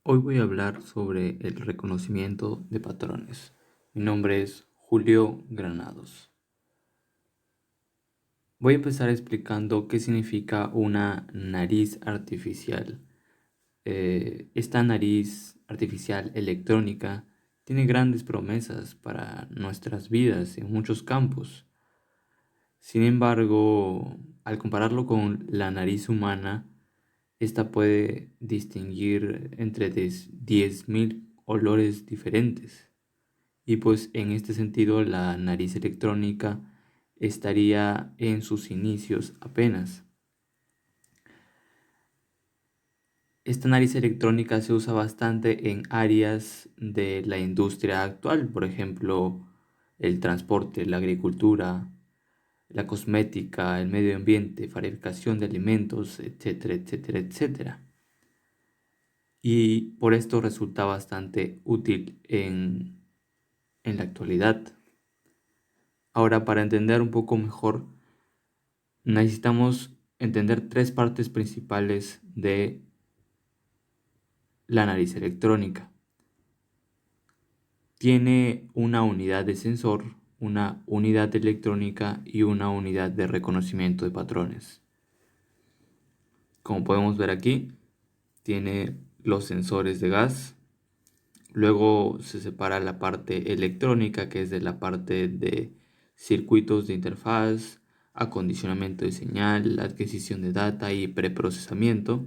Hoy voy a hablar sobre el reconocimiento de patrones. Mi nombre es Julio Granados. Voy a empezar explicando qué significa una nariz artificial. Esta nariz artificial electrónica tiene grandes promesas para nuestras vidas en muchos campos. Sin embargo, al compararlo con la nariz humana, esta puede distinguir entre 10.000 olores diferentes. Y pues en este sentido la nariz electrónica estaría en sus inicios apenas. Esta nariz electrónica se usa bastante en áreas de la industria actual, por ejemplo, el transporte, la agricultura, la cosmética, el medio ambiente, fabricación de alimentos, etcétera, etcétera, etcétera. Y por esto resulta bastante útil en la actualidad. Ahora, para entender un poco mejor, necesitamos entender tres partes principales de la nariz electrónica. Tiene una unidad de sensor, una unidad electrónica y una unidad de reconocimiento de patrones. Como podemos ver aquí, tiene los sensores de gas. Luego se separa la parte electrónica, que es de la parte de circuitos de interfaz, acondicionamiento de señal, adquisición de data y preprocesamiento.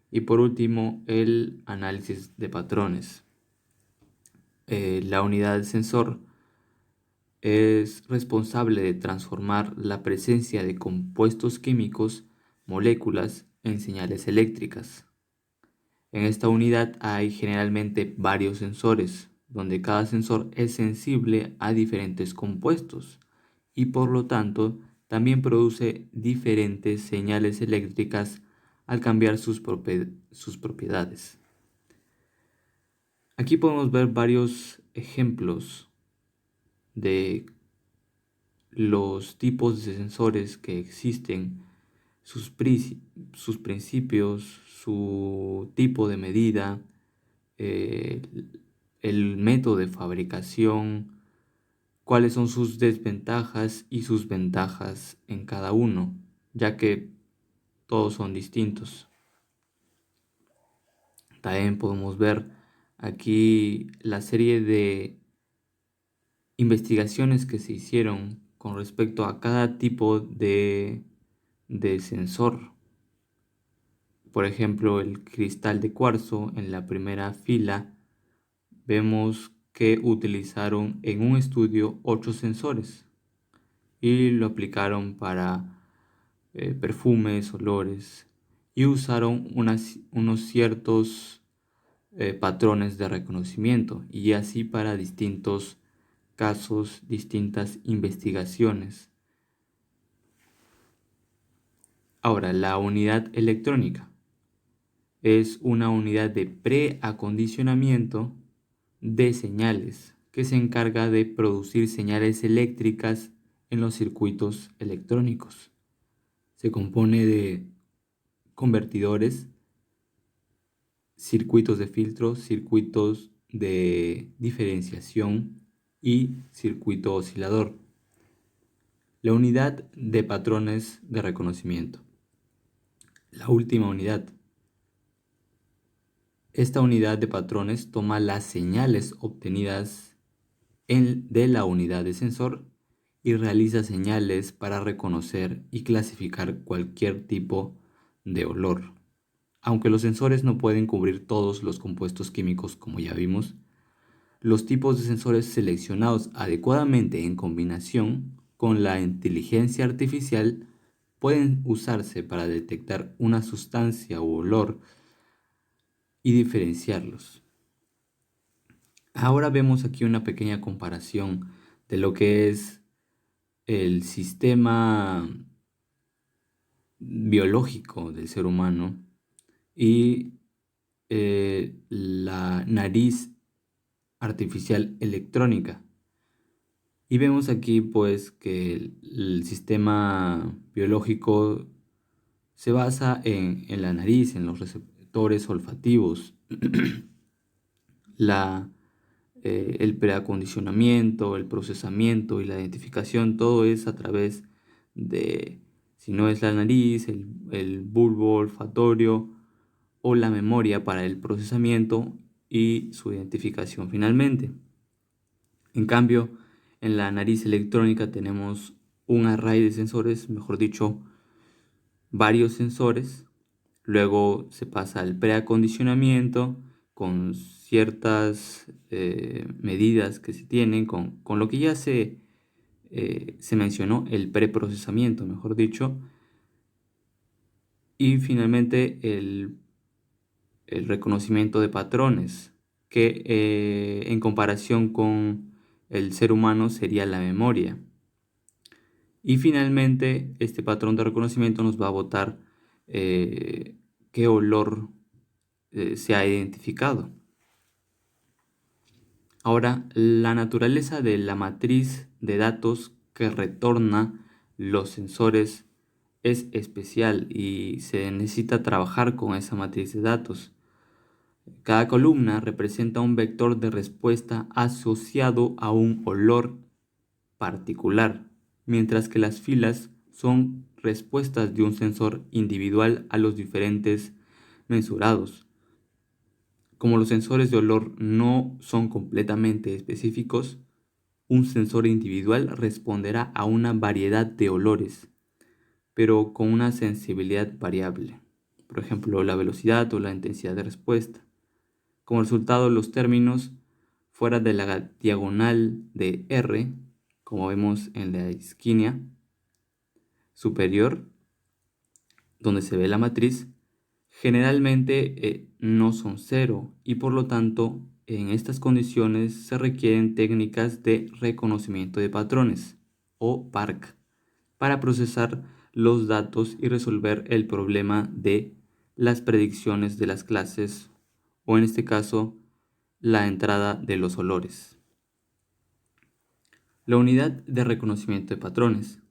Y por último, el análisis de patrones. La unidad sensor es responsable de transformar la presencia de compuestos químicos, moléculas, en señales eléctricas. En esta unidad hay generalmente varios sensores, donde cada sensor es sensible a diferentes compuestos y por lo tanto también produce diferentes señales eléctricas al cambiar sus propiedades. Aquí podemos ver varios ejemplos de los tipos de sensores que existen, sus principios, su tipo de medida, eh, el método de fabricación, cuáles son sus desventajas y sus ventajas en cada uno, ya que todos son distintos. También podemos ver aquí la serie de investigaciones que se hicieron con respecto a cada tipo de sensor. Por ejemplo, el cristal de cuarzo en la primera fila, vemos que utilizaron en un estudio 8 sensores y lo aplicaron para perfumes, olores y usaron unos ciertos patrones de reconocimiento y así para distintos casos, distintas investigaciones. Ahora, la unidad electrónica es una unidad de preacondicionamiento de señales que se encarga de producir señales eléctricas en los circuitos electrónicos. Se compone de convertidores, circuitos de filtro, circuitos de diferenciación y circuito oscilador. La unidad de patrones de reconocimiento. La última unidad. Esta unidad de patrones toma las señales obtenidas de la unidad de sensor y realiza señales para reconocer y clasificar cualquier tipo de olor. Aunque los sensores no pueden cubrir todos los compuestos químicos como ya vimos, los tipos de sensores seleccionados adecuadamente en combinación con la inteligencia artificial pueden usarse para detectar una sustancia u olor y diferenciarlos. Ahora vemos aquí una pequeña comparación de lo que es el sistema biológico del ser humano y la nariz artificial electrónica. Y vemos aquí pues que el sistema biológico se basa en la nariz, en los receptores olfativos. el preacondicionamiento, el procesamiento y la identificación, todo es a través de, si no es la nariz, el bulbo olfatorio o la memoria para el procesamiento y su identificación finalmente. En cambio, en la nariz electrónica tenemos un array de sensores, mejor dicho, varios sensores. Luego se pasa al preacondicionamiento con ciertas medidas que se tienen, con lo que ya se mencionó, el preprocesamiento, mejor dicho. Y finalmente el reconocimiento de patrones, que en comparación con el ser humano sería la memoria. Y finalmente, este patrón de reconocimiento nos va a botar qué olor se ha identificado. Ahora, la naturaleza de la matriz de datos que retorna los sensores es especial y se necesita trabajar con esa matriz de datos. Cada columna representa un vector de respuesta asociado a un olor particular, mientras que las filas son respuestas de un sensor individual a los diferentes mensurados. Como los sensores de olor no son completamente específicos, un sensor individual responderá a una variedad de olores, pero con una sensibilidad variable. Por ejemplo, la velocidad o la intensidad de respuesta. Como resultado, los términos fuera de la diagonal de R, como vemos en la esquina superior, donde se ve la matriz, generalmente no son cero y por lo tanto en estas condiciones se requieren técnicas de reconocimiento de patrones o PARC para procesar los datos y resolver el problema de las predicciones de las clases o en este caso la entrada de los olores. La unidad de reconocimiento de patrones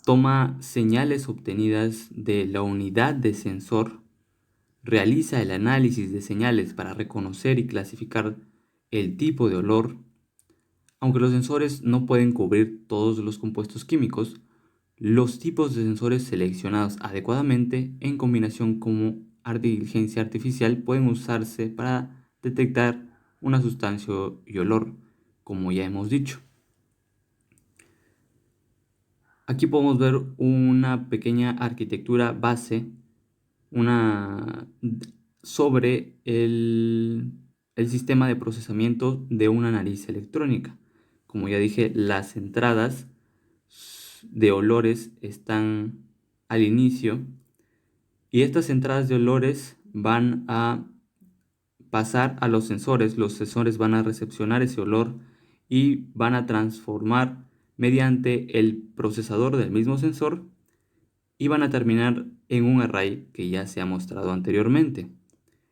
toma señales obtenidas de la unidad de sensor, realiza el análisis de señales para reconocer y clasificar el tipo de olor. Aunque los sensores no pueden cubrir todos los compuestos químicos, los tipos de sensores seleccionados adecuadamente en combinación con inteligencia artificial pueden usarse para detectar una sustancia y olor, como ya hemos dicho. Aquí podemos ver una pequeña arquitectura base sobre el sistema de procesamiento de una nariz electrónica. Como ya dije, las entradas de olores están al inicio y estas entradas de olores van a pasar a los sensores van a recepcionar ese olor y van a transformar mediante el procesador del mismo sensor y van a terminar en un array que ya se ha mostrado anteriormente.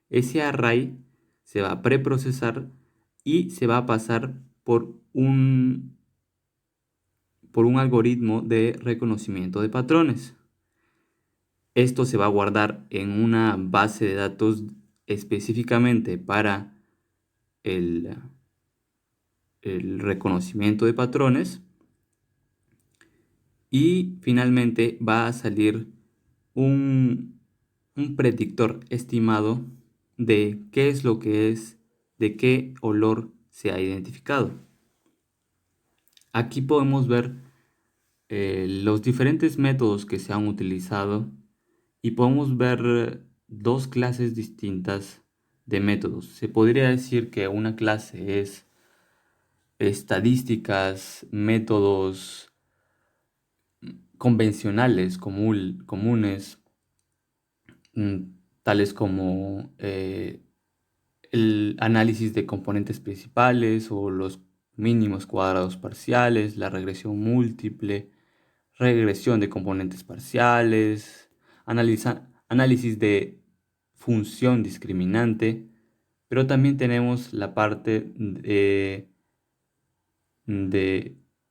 Ese array se va a preprocesar y se va a pasar por un algoritmo de reconocimiento de patrones. Esto se va a guardar en una base de datos específicamente para el reconocimiento de patrones y finalmente va a salir un predictor estimado de qué es lo que es, de qué olor se ha identificado. Aquí podemos ver los diferentes métodos que se han utilizado y podemos ver dos clases distintas de métodos. Se podría decir que una clase es estadísticas, métodos convencionales, comunes, tales como el análisis de componentes principales o los mínimos cuadrados parciales, la regresión múltiple, regresión de componentes parciales, análisis de función discriminante, pero también tenemos la parte de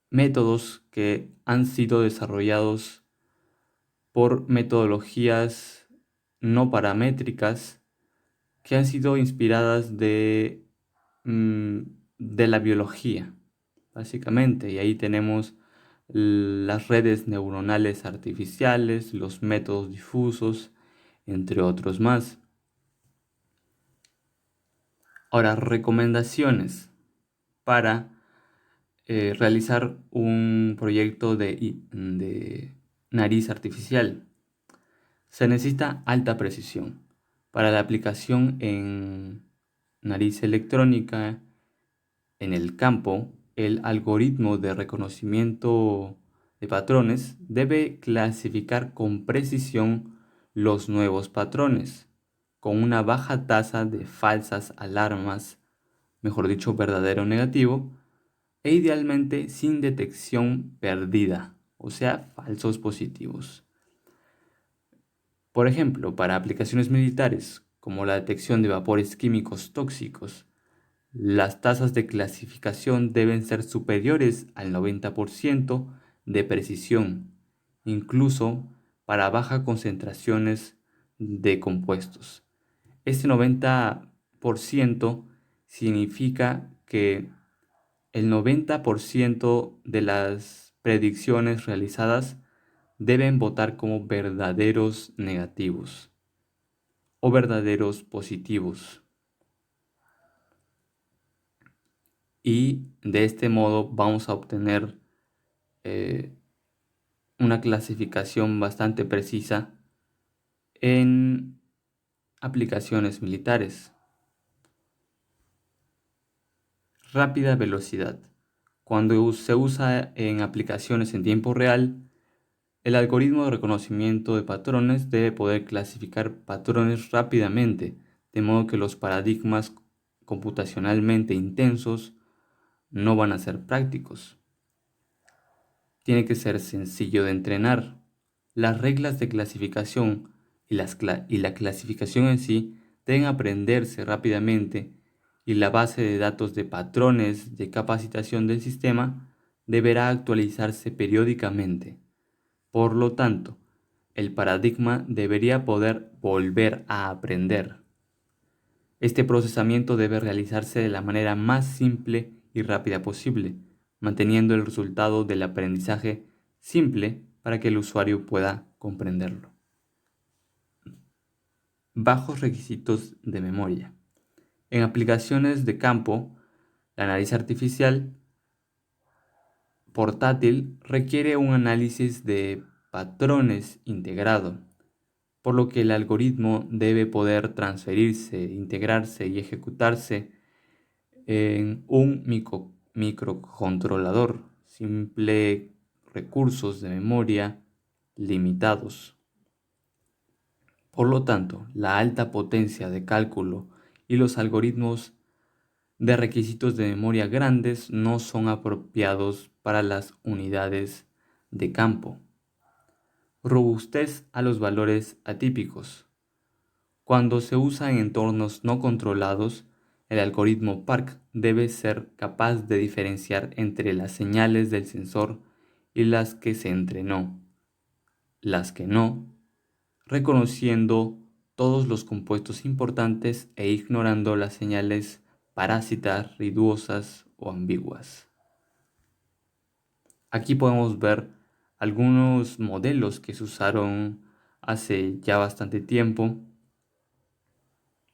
métodos que han sido desarrollados por metodologías no paramétricas que han sido inspiradas de la biología, básicamente. Y ahí tenemos las redes neuronales artificiales, los métodos difusos, entre otros más. Ahora, recomendaciones para realizar un proyecto de nariz artificial. Se necesita alta precisión. Para la aplicación en nariz electrónica en el campo, el algoritmo de reconocimiento de patrones debe clasificar con precisión los nuevos patrones, con una baja tasa de falsas alarmas, mejor dicho, verdadero o negativo, e idealmente sin detección perdida, o sea, falsos positivos. Por ejemplo, para aplicaciones militares, como la detección de vapores químicos tóxicos, las tasas de clasificación deben ser superiores al 90% de precisión, incluso para bajas concentraciones de compuestos. Este 90% significa que el 90% de las predicciones realizadas deben votar como verdaderos negativos o verdaderos positivos. Y de este modo vamos a obtener eh, una clasificación bastante precisa en aplicaciones militares. Rápida velocidad. Cuando se usa en aplicaciones en tiempo real, el algoritmo de reconocimiento de patrones debe poder clasificar patrones rápidamente, de modo que los paradigmas computacionalmente intensos no van a ser prácticos. Tiene que ser sencillo de entrenar. Las reglas de clasificación y la clasificación en sí deben aprenderse rápidamente y la base de datos de patrones de capacitación del sistema deberá actualizarse periódicamente. Por lo tanto, el paradigma debería poder volver a aprender. Este procesamiento debe realizarse de la manera más simple y rápida posible, manteniendo el resultado del aprendizaje simple para que el usuario pueda comprenderlo. Bajos requisitos de memoria. En aplicaciones de campo, la nariz artificial portátil requiere un análisis de patrones integrado, por lo que el algoritmo debe poder transferirse, integrarse y ejecutarse en un microcontrolador, simple recursos de memoria limitados. Por lo tanto, la alta potencia de cálculo y los algoritmos de requisitos de memoria grandes no son apropiados para las unidades de campo. Robustez a los valores atípicos. Cuando se usa en entornos no controlados, el algoritmo PARC debe ser capaz de diferenciar entre las señales del sensor y las que se entrenó, las que no, reconociendo todos los compuestos importantes e ignorando las señales parásitas, ruidosas o ambiguas. Aquí podemos ver algunos modelos que se usaron hace ya bastante tiempo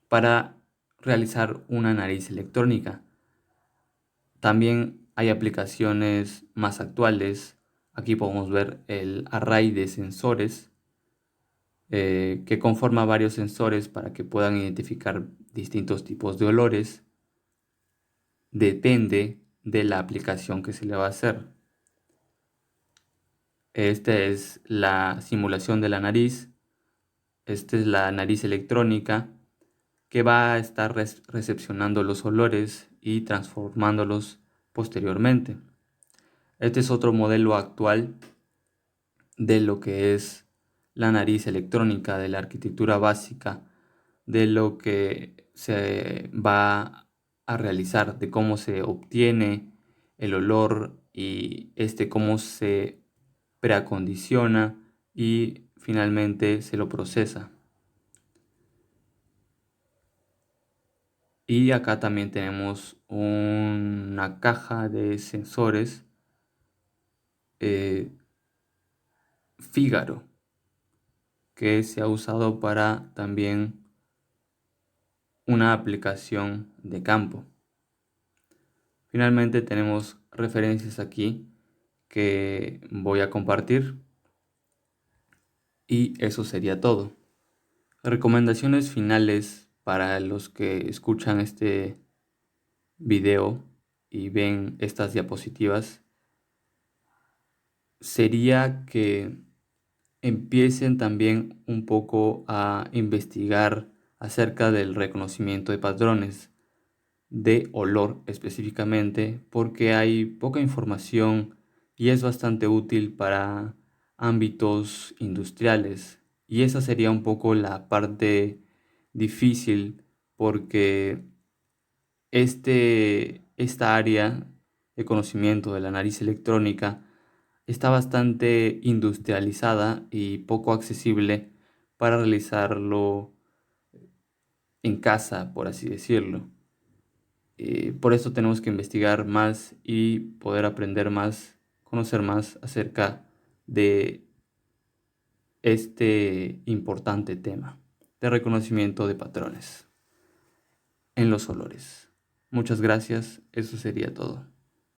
para realizar una nariz electrónica. También hay aplicaciones más actuales. Aquí podemos ver el array de sensores que conforma varios sensores para que puedan identificar distintos tipos de olores. Depende de la aplicación que se le va a hacer. Esta es la simulación de la nariz. Esta es la nariz electrónica que va a estar recepcionando los olores y transformándolos posteriormente. Este es otro modelo actual de lo que es la nariz electrónica, de la arquitectura básica, de lo que se va a realizar, de cómo se obtiene el olor y cómo se preacondiciona y finalmente se lo procesa. Y acá también tenemos una caja de sensores Fígaro, que se ha usado para también una aplicación de campo. Finalmente tenemos referencias aquí que voy a compartir y eso sería todo. Recomendaciones finales para los que escuchan este video y ven estas diapositivas sería que empiecen también un poco a investigar acerca del reconocimiento de patrones de olor específicamente, porque hay poca información y es bastante útil para ámbitos industriales. Y esa sería un poco la parte difícil, porque esta área de conocimiento de la nariz electrónica está bastante industrializada y poco accesible para realizarlo en casa, por así decirlo. Por eso tenemos que investigar más y poder aprender más, conocer más acerca de este importante tema de reconocimiento de patrones en los olores. Muchas gracias, eso sería todo.